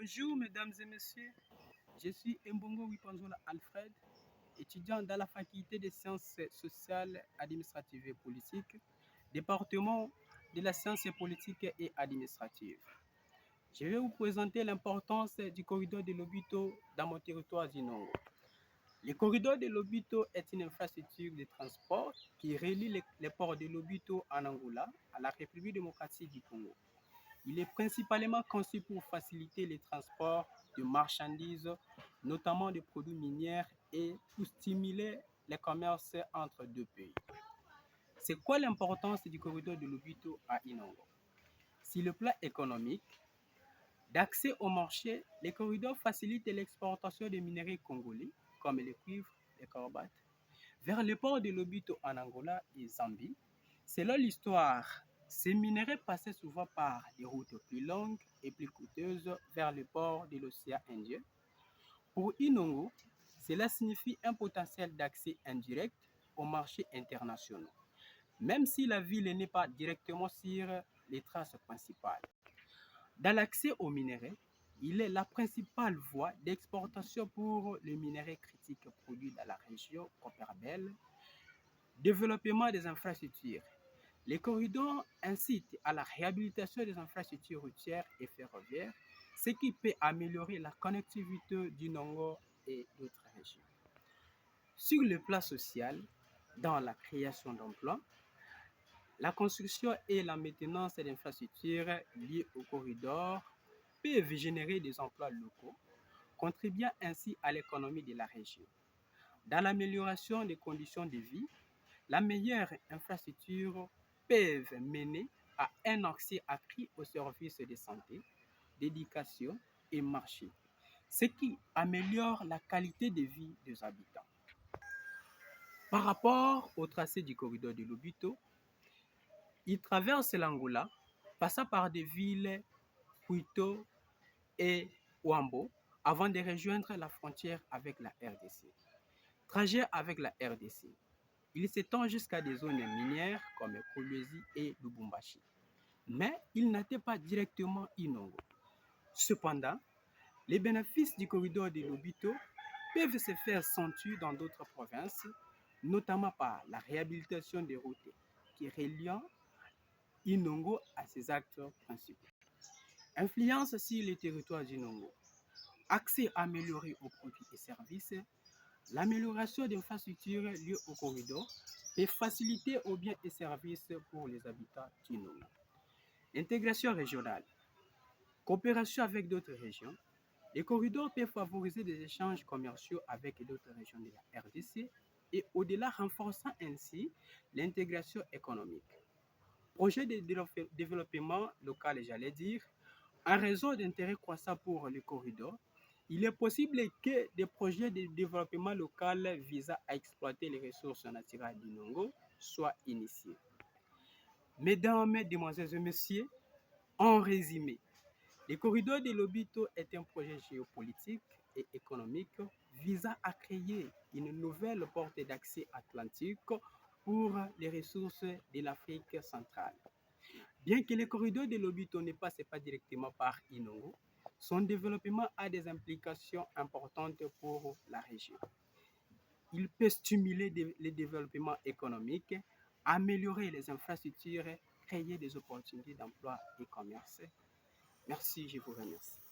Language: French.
Bonjour mesdames et messieurs, je suis Mbongo Wipanzola Alfred, étudiant dans la faculté des sciences sociales, administratives et politiques, département de la science politique et administrative. Je vais vous présenter l'importance du corridor de Lobito dans mon territoire d'Inongo. Le corridor de Lobito est une infrastructure de transport qui relie les ports de Lobito en Angola à la République démocratique du Congo. Il est principalement conçu pour faciliter les transports de marchandises, notamment de produits miniers, et pour stimuler les commerces entre deux pays. C'est quoi l'importance du corridor de Lobito à Inongo? Sur le plan économique, d'accès au marché, les corridors facilitent l'exportation des minéraux congolais, comme le cuivre, le cobalt, vers les ports de Lobito en Angola et Zambie. Selon l'histoire, ces minéraux passaient souvent par des routes plus longues et plus coûteuses vers le port de l'océan Indien. Pour Inongo, cela signifie un potentiel d'accès indirect aux marchés internationaux, même si la ville n'est pas directement sur les traces principales. Dans l'accès aux minéraux, il est la principale voie d'exportation pour les minéraux critiques produits dans la région Copperbel. Développement des infrastructures. Les corridors incitent à la réhabilitation des infrastructures routières et ferroviaires, ce qui peut améliorer la connectivité du Nongo et d'autres régions. Sur le plan social, dans la création d'emplois, la construction et la maintenance d'infrastructures liées au corridor peuvent générer des emplois locaux, contribuant ainsi à l'économie de la région. Dans l'amélioration des conditions de vie, la meilleure infrastructure peuvent mener à un accès accru aux services de santé, d'éducation et marché, ce qui améliore la qualité de vie des habitants. Par rapport au tracé du corridor de Lobito, il traverse l'Angola, passant par des villes Puito et Wambo avant de rejoindre la frontière avec la RDC. Trajet avec la RDC. Il s'étend jusqu'à des zones minières comme Kolwezi et Lubumbashi. Mais il n'atteint pas directement Inongo. Cependant, les bénéfices du corridor de Lobito peuvent se faire sentir dans d'autres provinces, notamment par la réhabilitation des routes qui relient Inongo à ses acteurs principaux. Influence sur les territoires d'Inongo. Accès amélioré aux produits et services. L'amélioration d'infrastructures liées au corridor peut faciliter aux biens et services pour les habitants d'Inongo. Intégration régionale. Coopération avec d'autres régions. Les corridors peuvent favoriser des échanges commerciaux avec d'autres régions de la RDC et au-delà renforçant ainsi l'intégration économique. Projet de développement local, j'allais dire, un réseau d'intérêt croissant pour les corridors. Il est possible que des projets de développement local visant à exploiter les ressources naturelles du Nongo soient initiés. Mesdames, Mesdemoiselles et Messieurs, en résumé, le corridor de Lobito est un projet géopolitique et économique visant à créer une nouvelle porte d'accès atlantique pour les ressources de l'Afrique centrale. Bien que le corridor de Lobito ne passe pas directement par Inongo, son développement a des implications importantes pour la région. Il peut stimuler le développement économique, améliorer les infrastructures, créer des opportunités d'emploi et commerce. Merci, je vous remercie.